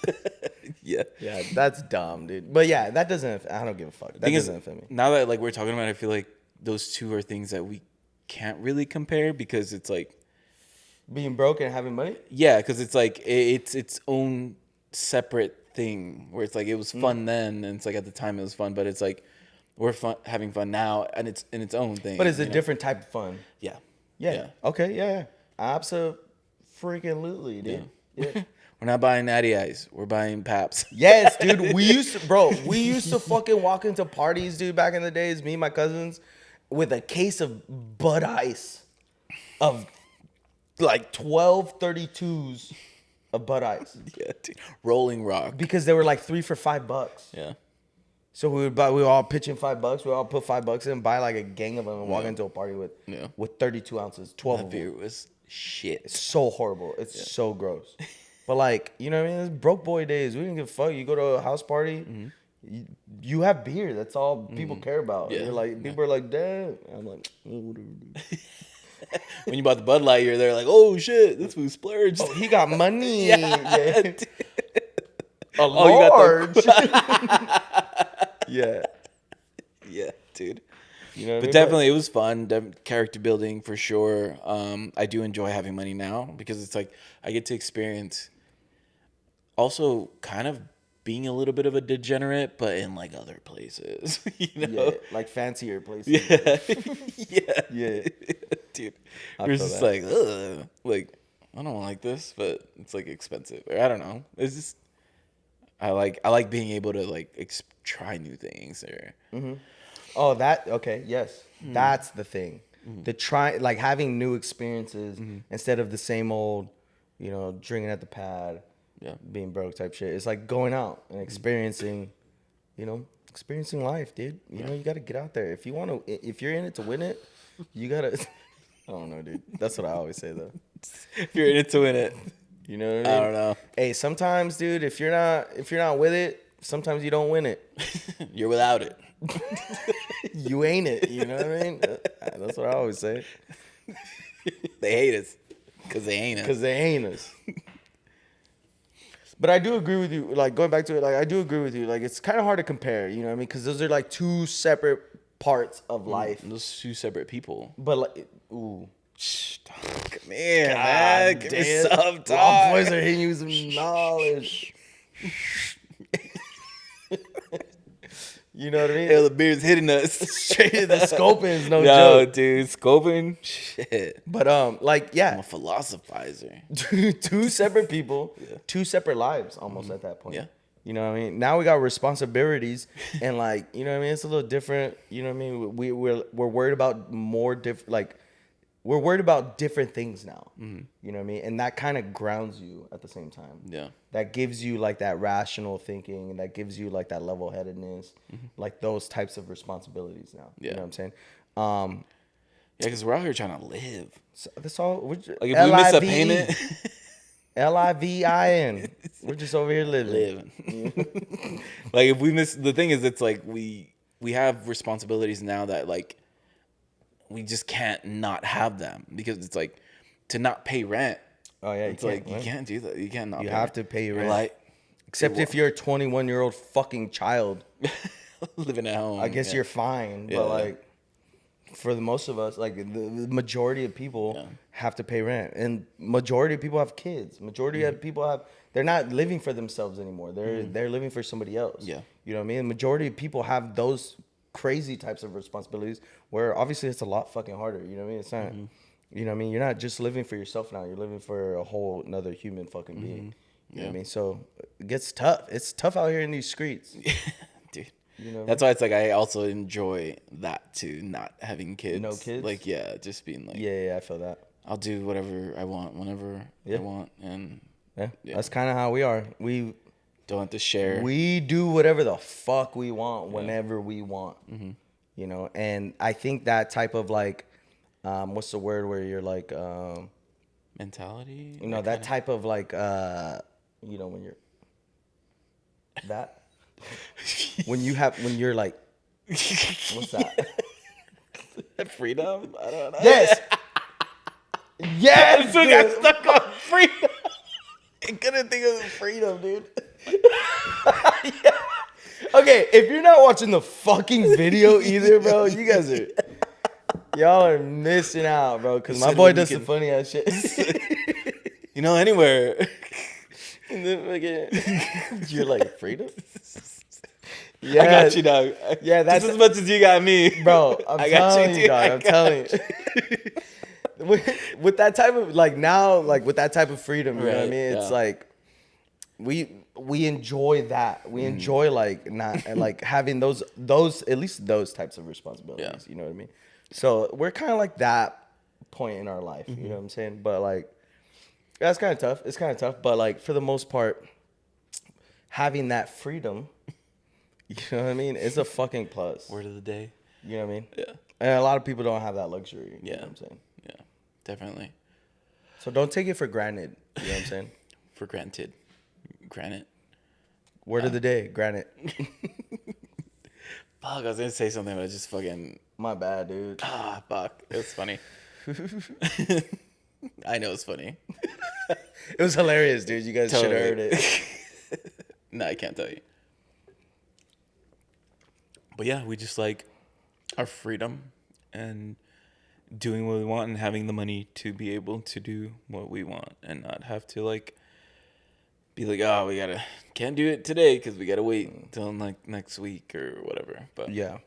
Yeah. Yeah, that's dumb, dude. But yeah, that doesn't. I don't give a fuck. That doesn't offend me. Now that like we're talking about it, I feel like those two are things that we can't really compare because it's like, Being broke and having money. yeah, because it's like it's its own separate thing where it's like it was fun then, and it's like at the time it was fun, but it's like we're having fun now, and it's in its own thing. But it's a different type of fun. Yeah. Yeah. Okay. Yeah. Absolutely, dude. Yeah. We're not buying Natty Ice. We're buying Paps. Yes, dude. We used to fucking walk into parties, dude, back in the days, me and my cousins, with a case of Bud Ice of like 12 32s of Bud Ice. Yeah, dude. Rolling Rock. Because they were like $3 for $5. Yeah. So we were all pitching $5. We all put $5 in, buy like a gang of them, and walk into a party with 32 ounces, 12 That of them. beer was shit. It's so horrible. It's so gross. But like, you know what I mean? It's broke boy days. We didn't give a fuck. You go to a house party, you have beer. That's all people care about. Yeah. You're like, people are like, damn. I'm like, whatever. When you bought the Bud Light, you're there like, oh shit, this food splurged. Oh, he got money. Yeah. Yeah. A large. Yeah. Yeah, dude. You know what I But mean? definitely, it was fun. Character building for sure. I do enjoy having money now because it's like I get to experience. Also, kind of being a little bit of a degenerate, but in like other places, you know, Yeah, like fancier places. yeah, yeah, Yeah. dude. I We're feel just that. like, ugh, like I don't like this, but it's like expensive, or I don't know. It's just I like being able to like try new things, or Oh, that okay? Yes, that's the thing. The like having new experiences instead of the same old, you know, drinking at the pad, being broke type shit. It's like going out and experiencing, you know, experiencing life, dude. You know, you got to get out there if you want to. If you're in it to win it, you gotta. I don't know, dude. That's what I always say though. if you're in it to win it, You know what I mean? I don't know. Hey, sometimes, dude, if you're not with it, sometimes you don't win it. You're without it. You ain't it. You know what I mean? That's what I always say. They hate us because they ain't us. Because they ain't us. But I do agree with you. Like, going back to it, like, I do agree with you. Like, it's kind of hard to compare, you know what I mean? Because those are, like, two separate parts of life. Those two separate people. But, like, ooh. Shh, dog. Come here, man. Give me damn. some All talk. boys are hitting you with some knowledge. You know what I mean? Hell, the beer's hitting us. Straight to the scoping's no Yo, joke. dude, scoping, shit. But, like, I'm yeah. a philosophizer. Two separate people, two separate lives almost at that point. Yeah. You know what I mean? Now we got responsibilities and like, you know what I mean? It's a little different. You know what I mean? We're worried about more different, like we're worried about different things now. You know what I mean? And that kind of grounds you at the same time. Yeah. That gives you like that rational thinking and that gives you like that level headedness, like those types of responsibilities now. Yeah. You know what I'm saying? Yeah, because we're out here trying to live. So that's all. Like, if we miss a payment, LIVIN. We're just over here living. Like, if we miss, the thing is, it's like we have responsibilities now that, like, we just can't not have them because it's like to not pay rent. Oh yeah, It's like you can't do that. You can't not. You pay have rent. to pay your Or, rent. like, Except if you're a 21-year-old fucking child. living at home. I guess you're fine. Yeah. But like for the most of us, like the majority of people have to pay rent. And majority of people have kids. Majority of people they're not living for themselves anymore. They're living for somebody else. Yeah. You know what I mean? Majority of people have those crazy types of responsibilities where obviously it's a lot fucking harder. You know what I mean? It's not you know what I mean? You're not just living for yourself now. You're living for a whole another human fucking being. You know what I mean? So it gets tough. It's tough out here in these streets. Dude. You know, That's why it's like I also enjoy that too, not having kids. No kids? Like, yeah, just being like, yeah, I feel that. I'll do whatever I want, whenever I want, and Yeah. That's kind of how we are. Don't have to share. We do whatever the fuck we want whenever we want. You know, and I think that type of like, what's the word where you're like, Mentality. you know, that type of like, you know, when you're that when you're like, what's that? Freedom. I don't know. Yes. Yes. So I got Dude. stuck on freedom. I couldn't think of freedom, dude. Yeah. Okay, if you're not watching the fucking video either, bro, y'all are missing out, bro. Because my boy does some funny ass shit. You know, anywhere. And then fucking, You're like, freedom? yeah, I got you, dog. Yeah, that's just as much as you got me, bro. I got telling you, you, dude. dog. I'm telling you. With that type of like now, like with that type of freedom, you know what I mean? It's like we enjoy that. We enjoy like not like having those at least those types of responsibilities. Yeah. You know what I mean? So we're kind of like that point in our life. You know what I'm saying? But like that's kind of tough. It's kind of tough. But like for the most part, having that freedom, you know what I mean? It's a fucking plus. Word of the day. You know what I mean? Yeah. And a lot of people don't have that luxury. You know what I'm saying? Yeah, definitely. So don't take it for granted. You know what I'm saying? For granted. Granite. Word of the day, granite. Fuck, I was gonna say something, but I just fucking. My bad, dude. Ah, fuck. It was funny. I know it's funny. It was hilarious, dude. You guys should have heard it. No, I can't tell you. But yeah, we just like our freedom and doing what we want and having the money to be able to do what we want and not have to like be like, oh, can't do it today because we gotta wait until like next week or whatever. But Yeah.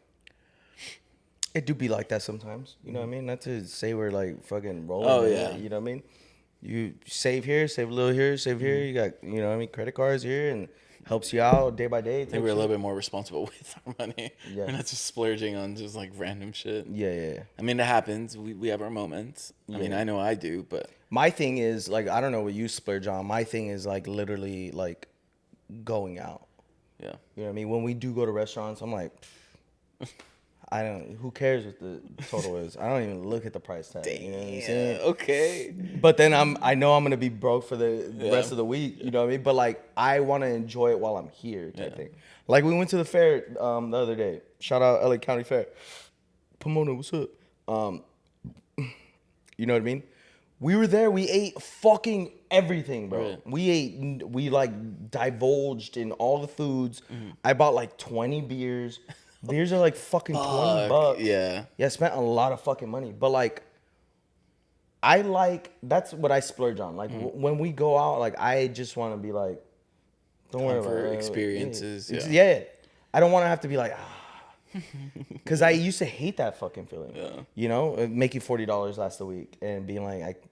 It do be like that sometimes. You know what I mean? Not to say we're like fucking rolling. Oh, in yeah. it, you know what I mean? You save here, save a little here, save here. You got, you know what I mean, credit cards here and helps you out day by day. I think we're a little bit more responsible with our money. Yeah. We're not just splurging on just like random shit. Yeah. I mean, it happens. We have our moments. I mean, I know I do, but My thing is like, I don't know what you splurge on. My thing is like literally like going out. yeah. You know what I mean? When we do go to restaurants, I'm like, who cares what the total is? I don't even look at the price tag. You know what I'm saying? Okay. But then I know I'm gonna be broke for the rest of the week. You know what I mean? But like I want to enjoy it while I'm here, type thing. Like we went to the fair the other day. Shout out LA County Fair. Pomona, what's up? You know what I mean? We were there. We ate fucking everything, bro. Right. We like divulged in all the foods. I bought like 20 beers. Beers are like fucking $20. Yeah. Yeah, I spent a lot of fucking money. But like, that's what I splurge on. Like when we go out, like I just want to be like, don't worry about it. Experiences. Yeah. I don't want to have to be like, because I used to hate that fucking feeling. Yeah. You know, making $40 last week and being like,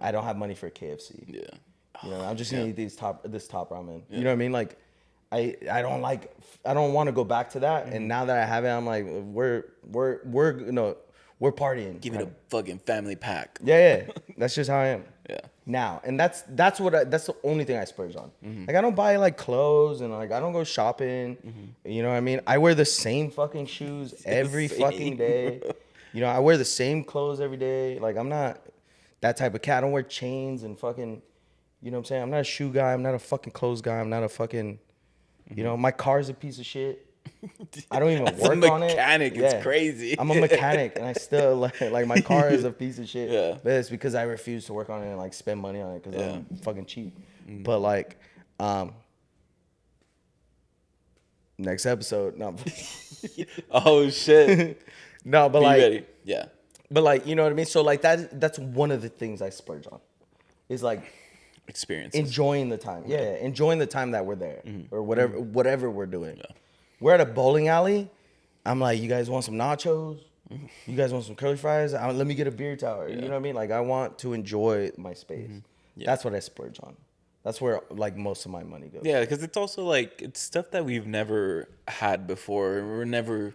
I don't have money for KFC. Yeah. You know, I'm just gonna eat this top ramen. You know what I mean? Like, I don't want to go back to that. And now that I have it, I'm like, we're partying. Give it a fucking family pack. Yeah. That's just how I am. Yeah. Now, and that's the only thing I splurge on. Like I don't buy like clothes and like I don't go shopping. You know what I mean? I wear the same fucking shoes every fucking day. You know, I wear the same clothes every day. Like I'm not that type of cat. I don't wear chains and fucking, you know what I'm saying? I'm not a shoe guy. I'm not a fucking clothes guy. I'm not a fucking, you know, my car's a piece of shit. I don't even work on it. Mechanic, it's crazy. I'm a mechanic, and I still like my car is a piece of shit. Yeah. But it's because I refuse to work on it and like spend money on it because I'm fucking cheap. But like, next episode, no. Oh shit. No, but Be like, ready. Yeah. but like, you know what I mean. So like that's one of the things I splurge on, is like Experiences. enjoying the time. Yeah, enjoying the time that we're there or whatever we're doing. We're at a bowling alley. I'm like, you guys want some nachos? You guys want some curly fries? Let me get a beer tower. You know what I mean? Like, I want to enjoy my space. That's what I splurge on. That's where like most of my money goes. Yeah, because it's also like it's stuff that we've never had before. We're never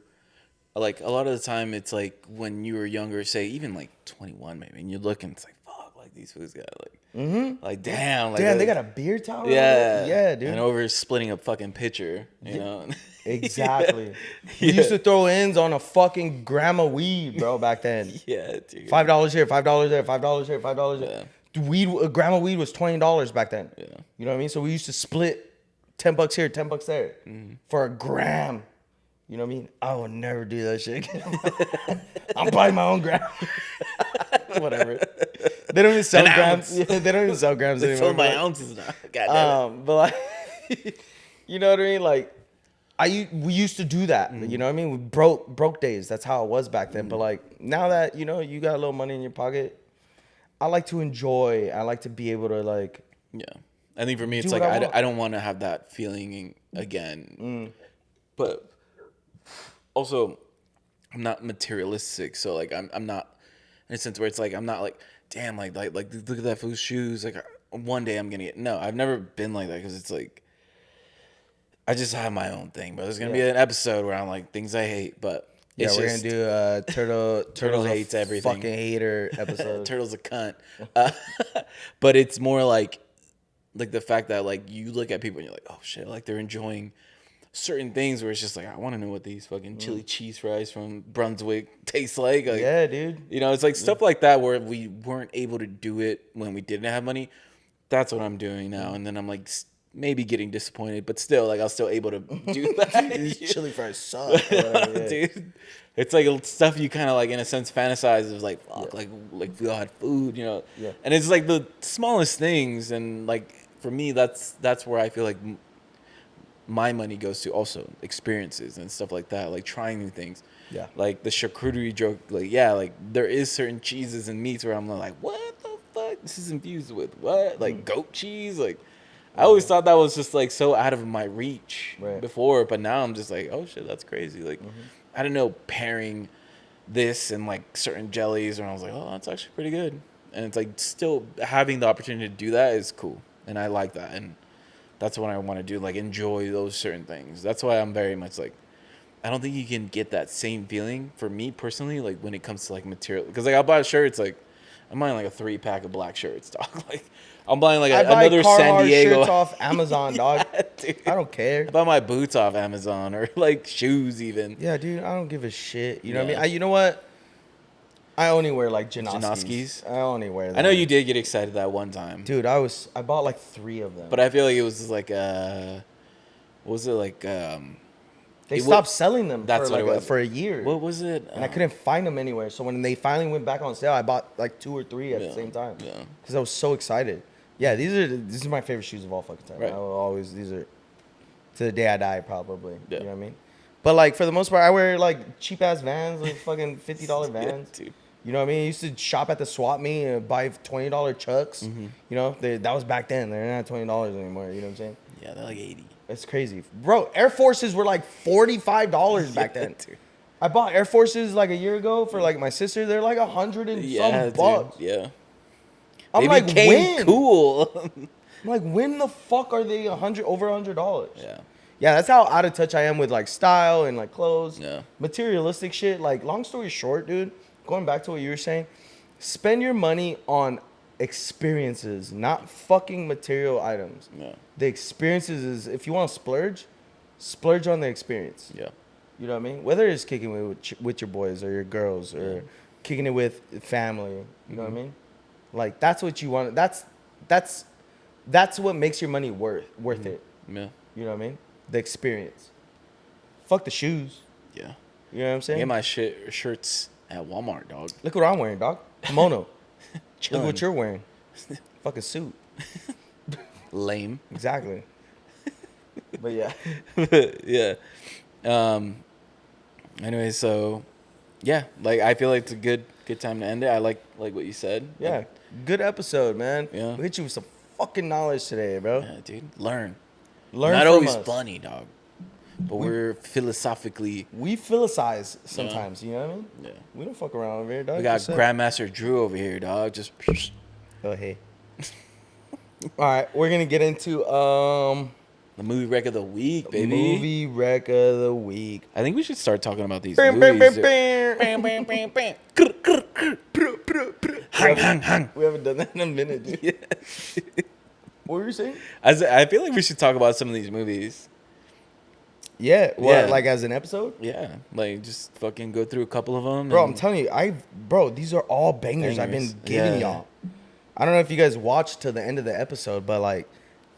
like a lot of the time. It's like when you were younger, say even like 21 maybe, and you look and it's like fuck, like like these fools got like damn, like Damn, they got a beer tower. yeah, Yeah, dude. and over splitting a fucking pitcher, you know. Exactly. We used to throw ends on a fucking gram of weed, bro, back then. Yeah, dude. $5 here, $5 there, $5 here, $5 there. Yeah. Weed, a gram of weed was $20 back then. Yeah. You know what I mean? So we used to split $10 here, $10 there for a gram. You know what I mean? I will never do that shit again. I'm buying my own gram. Whatever. They don't even sell grams. Yeah, they don't even sell grams They anymore. sold my ounces now. God damn it. But like, you know what I mean? Like, we used to do that. You know what I mean? We broke days. That's how it was back then. But like now that you know you got a little money in your pocket, I like to enjoy. I like to be able to like. Yeah, I think for me it's do like what I want. I don't want to have that feeling again. But also, I'm not materialistic, so like I'm not in a sense where it's like I'm not like damn like look at that fool's shoes. Like one day I'm gonna get. No, I've never been like that because it's like. I just have my own thing, but there's gonna be an episode where I'm like things I hate, but Yeah, it's we're just, gonna do Turtle hates everything. Fucking hater episode. Turtle's a cunt, but it's more like the fact that like you look at people and you're like, oh shit, like they're enjoying certain things where it's just like I want to know what these fucking chili cheese fries from Brunswick taste like. Yeah, dude. You know, it's like stuff like that where we weren't able to do it when we didn't have money. That's what I'm doing now, and then I'm like. Maybe getting disappointed, but still, like, I was still able to do that. These chili fries suck. Yeah. Dude, it's like stuff you kind of, like, in a sense, fantasize of, like, fuck, like we all had food, you know? Yeah. And it's, like, the smallest things, and, like, for me, that's where I feel like my money goes to also, experiences and stuff like that, like, trying new things. Yeah. Like, the charcuterie joke, like, yeah, like, there is certain cheeses and meats where I'm like, what the fuck? This is infused with what? Like, goat cheese? Like... I always thought that was just like so out of my reach before, but now I'm just like, oh shit, that's crazy. Like, I don't know, pairing this and like certain jellies, and I was like, oh, that's actually pretty good. And it's like still having the opportunity to do that is cool, and I like that, and that's what I want to do, like enjoy those certain things. That's why I'm very much like, I don't think you can get that same feeling for me personally, like when it comes to like material, because like I'll buy shirts, like I'm buying like a 3-pack of black shirts, dog, like. I'm buying like another San Diego shirts off Amazon, dog. Yeah, dude. I don't care. I buy my boots off Amazon or like shoes even. Yeah, dude. I don't give a shit. You know what I mean? You know what? I only wear like Janoskis. I only wear them. I know you did get excited that one time, dude. I bought like 3 of them. but I feel like it was like what was it like? They stopped selling them. That's for what like it was. for a year. What was it? And I couldn't find them anywhere. So when they finally went back on sale, I bought like 2 or 3 at the same time. Yeah. Because I was so excited. Yeah, these are my favorite shoes of all fucking time. Right. I will always these are to the day I die probably. Yeah. You know what I mean? But like for the most part, I wear like cheap ass Vans, like fucking $50 Vans. Yeah, dude. You know what I mean? I used to shop at the swap meet and buy $20 Chucks. You know, that was back then. They're not $20 anymore. You know what I'm saying? Yeah, they're like 80. It's crazy, bro. Air Forces were like $45 back then. Dude. I bought Air Forces like a year ago for like my sister. They're like $100 and some bucks. Yeah. I'm They like, became when? cool. I'm like, when the fuck are they over $100? Yeah. Yeah, that's how out of touch I am with like style and like clothes. Yeah. Materialistic shit. Like, long story short, dude, going back to what you were saying, spend your money on experiences, not fucking material items. Yeah. The experiences is, if you want to splurge on the experience. Yeah. You know what I mean? Whether it's kicking it with your boys or your girls or kicking it with family. You know what I mean? Like, that's what you want. That's what makes your money worth it. Yeah. You know what I mean? The experience. Fuck the shoes. Yeah. You know what I'm I saying? get my shirts at Walmart, dog. Look what I'm wearing, dog. Kimono. Look Chilling. what you're wearing. Fucking suit. Lame. Exactly. But yeah. Yeah. Anyway, so yeah, like I feel like it's a good time to end it. I like what you said. Yeah. Good episode, man. Yeah. We hit you with some fucking knowledge today, bro. Yeah, dude. Learn Learn Not from always us. funny, dog. But we're philosophically. We philosophize sometimes, you know what I mean? Yeah. We don't fuck around over here, dog. We got Just say- Grandmaster Drew over here, dog. Just. Oh, hey. All right, we're going to get into The movie wreck of the week, baby. Movie wreck of the week. I think we should start talking about these Bam, bam, movies. bam, bam. Bam, bam, bam, bam. We haven't done that in a minute, dude. Yeah. What were you saying? I feel like we should talk about some of these movies. Yeah, what, Yeah. like as an episode? Yeah, like just fucking go through a couple of them. Bro, I'm telling you, bro, these are all bangers I've been giving y'all. I don't know if you guys watched to the end of the episode, but like,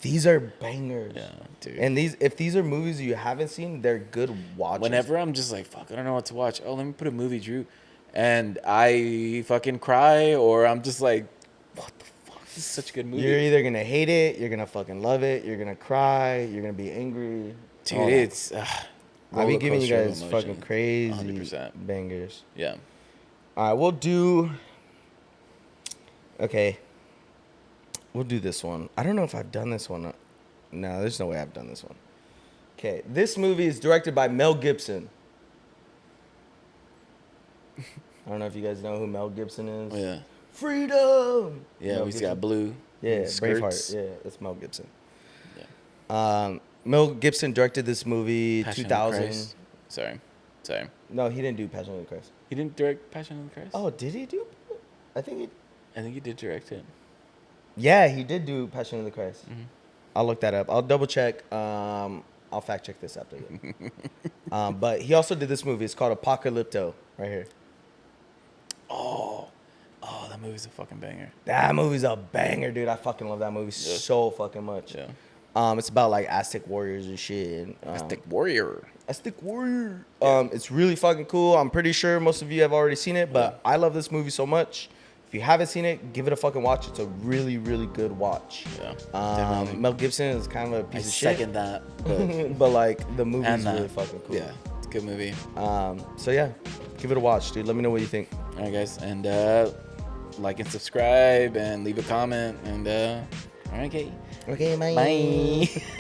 these are bangers. Yeah, dude. And if these are movies you haven't seen, they're good watches. Whenever I'm just like, fuck, I don't know what to watch. Oh, let me put a movie, Drew. And I fucking cry, or I'm just like, what the fuck? This is such a good movie. You're either gonna hate it, you're gonna fucking love it, you're gonna cry, you're gonna be angry. Dude, all that. it's I'll be giving you rollercoaster of guys emotion. fucking crazy 100%. bangers. Yeah. All right, we'll do. Okay. We'll do this one. I don't know if I've done this one. No, there's no way I've done this one. Okay, this movie is directed by Mel Gibson. I don't know if you guys know who Mel Gibson is. Oh, yeah. Freedom. Yeah, Mel he's Gibson. got blue. Yeah, skirts. Braveheart. Yeah, that's Mel Gibson. Yeah. Mel Gibson directed this movie Passion of the 2000. Christ. Sorry. No, he didn't do Passion of the Christ. He didn't direct Passion of the Christ? Oh, did he do? I think he. I think he did direct it. Yeah, he did do Passion of the Christ. Mhm. I'll look that up. I'll double check. I'll fact check this after. But he also did this movie. It's called Apocalypto, right here. Oh, that movie's a fucking banger. That movie's a banger, dude. I fucking love that movie so fucking much. Yeah. It's about like Aztec warriors and shit. And, Aztec Warrior. Aztec warrior. It's really fucking cool. I'm pretty sure most of you have already seen it, but I love this movie so much. If you haven't seen it, give it a fucking watch. It's a really, really good watch. Yeah. Mel Gibson is kind of a piece of shit. Second that. But But like the movie's and that. really fucking cool. Yeah, it's a good movie. So yeah, give it a watch, dude. Let me know what you think. All right, guys, and like and subscribe and leave a comment and all right, okay. Okay, Bye.